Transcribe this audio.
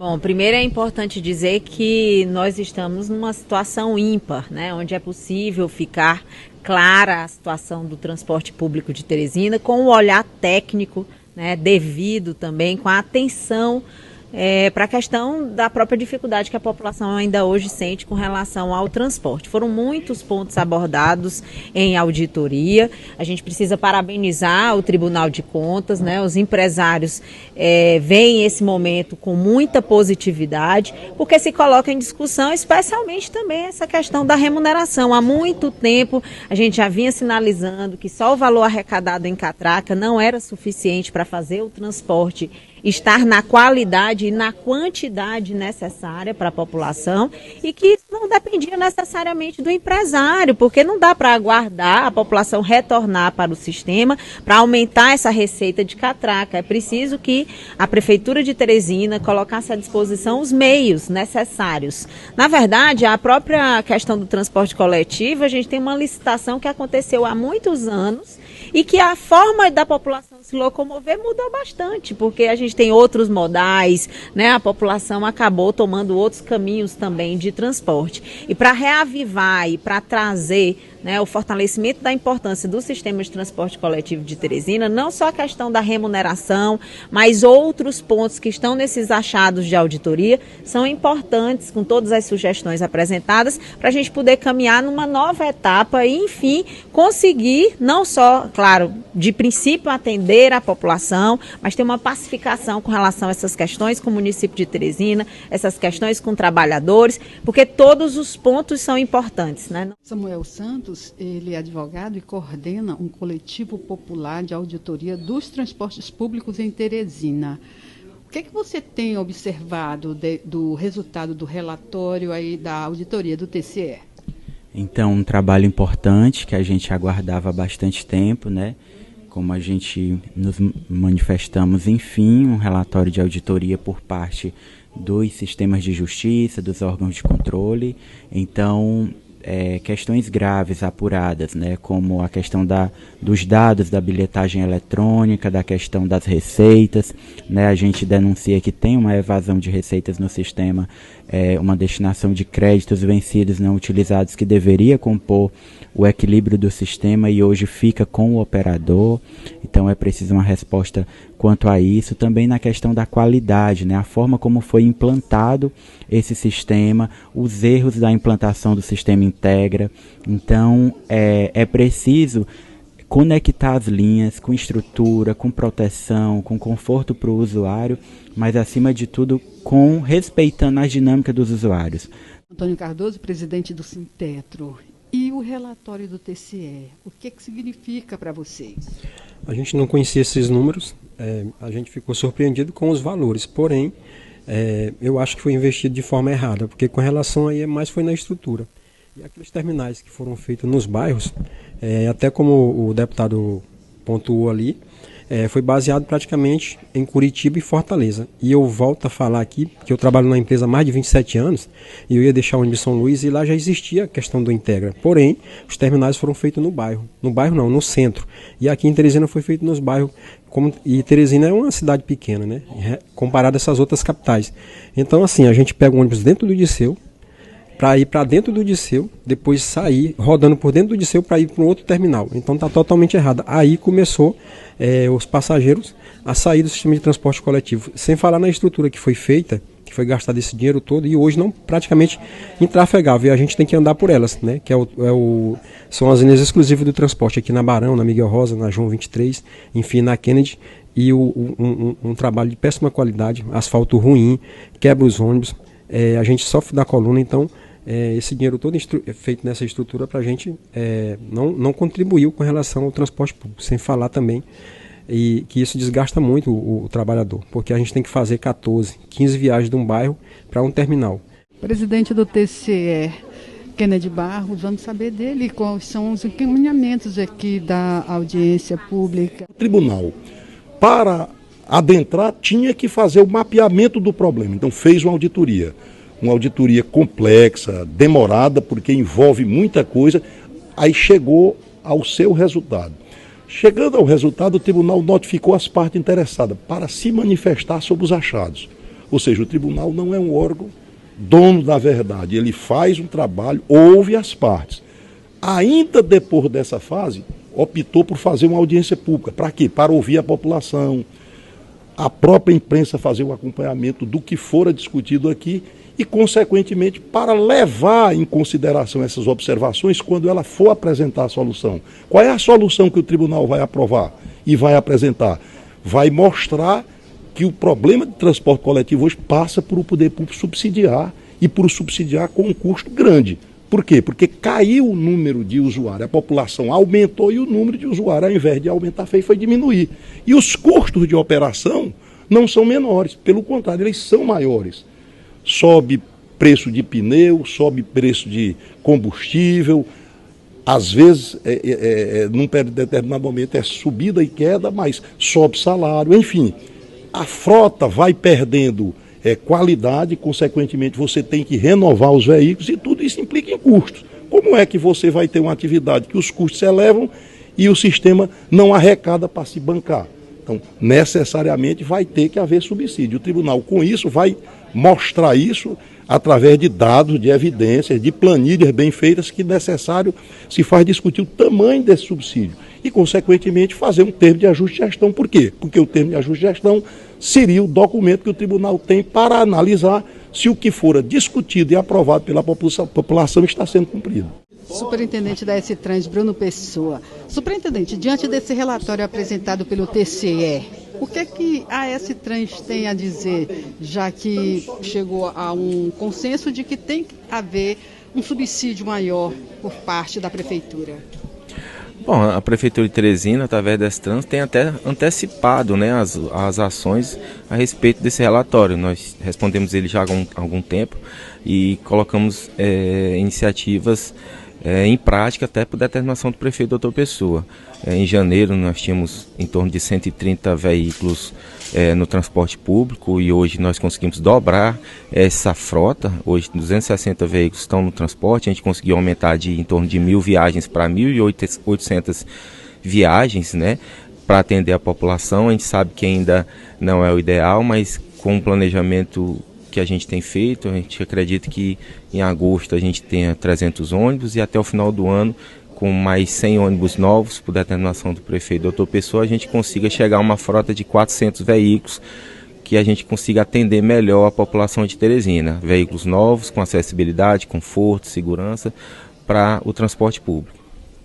Bom, primeiro é importante dizer que nós estamos numa situação ímpar, né, onde é possível ficar clara a situação do transporte público de Teresina com o olhar técnico, né, devido também, com a atenção para a questão da própria dificuldade que a população ainda hoje sente com relação ao transporte. Foram muitos pontos abordados em auditoria. A gente precisa parabenizar o Tribunal de Contas, né? Os empresários veem esse momento com muita positividade, porque se coloca em discussão especialmente também essa questão da remuneração. Há muito tempo a gente já vinha sinalizando que só o valor arrecadado em catraca não era suficiente para fazer o transporte estar na qualidade e na quantidade necessária para a população e que isso não dependia necessariamente do empresário, porque não dá para aguardar a população retornar para o sistema para aumentar essa receita de catraca. É preciso que a Prefeitura de Teresina colocasse à disposição os meios necessários. Na verdade, a própria questão do transporte coletivo, a gente tem uma licitação que aconteceu há muitos anos e que a forma da população se locomover mudou bastante, porque a gente tem outros modais, né? A população acabou tomando outros caminhos também de transporte. E para reavivar e para trazer, né, o fortalecimento da importância do sistema de transporte coletivo de Teresina, não só a questão da remuneração, mas outros pontos que estão nesses achados de auditoria são importantes, com todas as sugestões apresentadas, para a gente poder caminhar numa nova etapa e, enfim, conseguir não só, claro, de princípio atender a população, mas ter uma pacificação com relação a essas questões com o município de Teresina, essas questões com trabalhadores, porque todos os pontos são importantes, né? Samuel Santos, ele é advogado e coordena um coletivo popular de auditoria dos transportes públicos em Teresina. O que é que você tem observado do resultado do relatório aí da auditoria do TCE? Então, um trabalho importante que a gente aguardava há bastante tempo, né? Como a gente nos manifestamos, enfim, um relatório de auditoria por parte dos sistemas de justiça, dos órgãos de controle. Então, questões graves apuradas, né, como a questão dos dados da bilhetagem eletrônica, da questão das receitas, né, a gente denuncia que tem uma evasão de receitas no sistema, uma destinação de créditos vencidos não utilizados que deveria compor o equilíbrio do sistema e hoje fica com o operador. Então é preciso uma resposta quanto a isso. Também na questão da qualidade, né, a forma como foi implantado esse sistema, os erros da implantação do sistema Integra. Então é preciso conectar as linhas com estrutura, com proteção, com conforto para o usuário, mas acima de tudo respeitando a dinâmica dos usuários. Antônio Cardoso, presidente do Sintetro. E o relatório do TCE, o que significa para vocês? A gente não conhecia esses números, a gente ficou surpreendido com os valores, porém, eu acho que foi investido de forma errada, porque com relação aí mais foi na estrutura. E aqueles terminais que foram feitos nos bairros, até como o deputado pontuou ali, foi baseado praticamente em Curitiba e Fortaleza. E eu volto a falar aqui, que eu trabalho na empresa há mais de 27 anos, e eu ia deixar o ônibus de São Luís, e lá já existia a questão do Integra. Porém, os terminais foram feitos no bairro. No bairro não, no centro. E aqui em Teresina foi feito nos bairros. E Teresina é uma cidade pequena, né? Comparada a essas outras capitais. Então, assim, a gente pega o ônibus dentro do Disseu, para ir para dentro do Disseu, depois sair rodando por dentro do Disseu para ir para um outro terminal. Então está totalmente errado. Aí começou os passageiros a sair do sistema de transporte coletivo. Sem falar na estrutura que foi feita, que foi gastado esse dinheiro todo e hoje não praticamente intrafegável. E a gente tem que andar por elas, né? Que são as linhas exclusivas do transporte aqui na Barão, na Miguel Rosa, na João 23, enfim, na Kennedy. E um trabalho de péssima qualidade, asfalto ruim, quebra os ônibus. A gente sofre da coluna, então esse dinheiro todo feito nessa estrutura para a gente não contribuiu com relação ao transporte público, sem falar também e que isso desgasta muito o trabalhador, porque a gente tem que fazer 14, 15 viagens de um bairro para um terminal. Presidente do TCE, Kennedy Barros, vamos saber dele quais são os encaminhamentos aqui da audiência pública. O tribunal, para adentrar, tinha que fazer o mapeamento do problema, então fez uma auditoria complexa, demorada, porque envolve muita coisa, aí chegou ao seu resultado. Chegando ao resultado, o tribunal notificou as partes interessadas para se manifestar sobre os achados. Ou seja, o tribunal não é um órgão dono da verdade, ele faz um trabalho, ouve as partes. Ainda depois dessa fase, optou por fazer uma audiência pública. Para quê? Para ouvir a população, a própria imprensa fazer o acompanhamento do que fora discutido aqui e, consequentemente, para levar em consideração essas observações quando ela for apresentar a solução. Qual é a solução que o tribunal vai aprovar e vai apresentar? Vai mostrar que o problema de transporte coletivo hoje passa por o poder público subsidiar e por subsidiar com um custo grande. Por quê? Porque caiu o número de usuários, a população aumentou e o número de usuários, ao invés de aumentar, foi diminuir. E os custos de operação não são menores, pelo contrário, eles são maiores. Sobe preço de pneu, sobe preço de combustível, às vezes, num determinado momento, é subida e queda, mas sobe salário, enfim. A frota vai perdendo qualidade, consequentemente você tem que renovar os veículos e tudo isso implica em custos. Como é que você vai ter uma atividade que os custos se elevam e o sistema não arrecada para se bancar? Então, necessariamente vai ter que haver subsídio. O tribunal, com isso, vai mostrar isso através de dados, de evidências, de planilhas bem feitas que necessário se faz discutir o tamanho desse subsídio e, consequentemente, fazer um termo de ajuste de gestão. Por quê? Porque o termo de ajuste de gestão seria o documento que o tribunal tem para analisar se o que fora discutido e aprovado pela população está sendo cumprido. Superintendente da S-Trans, Bruno Pessoa. Superintendente, diante desse relatório apresentado pelo TCE, o que a S-Trans tem a dizer, já que chegou a um consenso de que tem que haver um subsídio maior por parte da Prefeitura? Bom, a Prefeitura de Teresina, através da S-Trans, tem até antecipado, né, as ações a respeito desse relatório. Nós respondemos ele já há algum tempo e colocamos iniciativas em prática até por determinação do prefeito Dr. Pessoa. Em janeiro nós tínhamos em torno de 130 veículos no transporte público e hoje nós conseguimos dobrar essa frota. Hoje 260 veículos estão no transporte, a gente conseguiu aumentar de em torno de 1.000 viagens para 1.800 viagens, né, para atender a população. A gente sabe que ainda não é o ideal, mas com o planejamento que a gente tem feito, a gente acredita que em agosto a gente tenha 300 ônibus e até o final do ano, com mais 100 ônibus novos, por determinação do prefeito Dr. Pessoa, a gente consiga chegar a uma frota de 400 veículos, que a gente consiga atender melhor a população de Teresina. Veículos novos, com acessibilidade, conforto, segurança para o transporte público.